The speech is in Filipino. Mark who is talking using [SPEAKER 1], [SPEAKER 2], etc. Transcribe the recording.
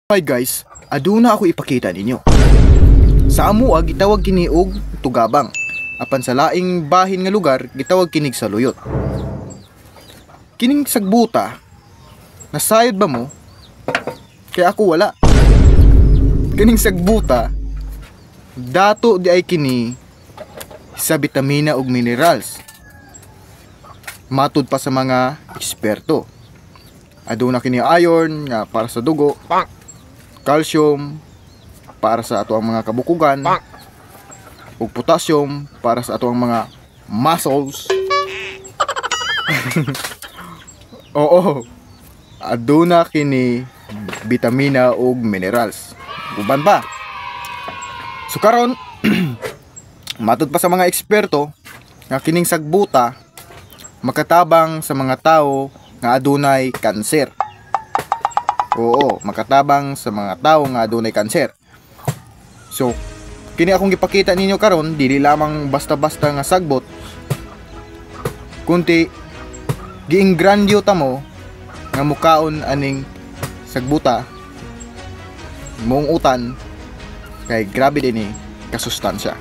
[SPEAKER 1] Hi guys, aduna ako ipakita ninyo. Sa amua gitawag kini og tugabang. Apan sa laing bahin nga lugar gitawag kinig sa luyot. Kining sagbuta, nasayod ba mo? Kaya ako wala. Kining sagbuta, dato di ay kini sa bitamina ug minerals. Matud pa sa mga eksperto. Aduna kini iron nga para sa dugo, calcium para sa ato ang mga kabukugan, ug potassium para sa ato ang mga muscles. Oo, aduna kini bitamina ug minerals. Uban pa. So karon matud pa sa mga eksperto nga kining sagbuta makatabang sa mga tawo nga adunay kanser. Oo, makatabang sa mga tao nga adunay kanser. So, kini akong gipakita ninyo karon dili lamang basta-basta nga sagbot, kunti giingrandyo ta mo nga mukaon aning sagbuta mong utan kay grabe din kasustansya.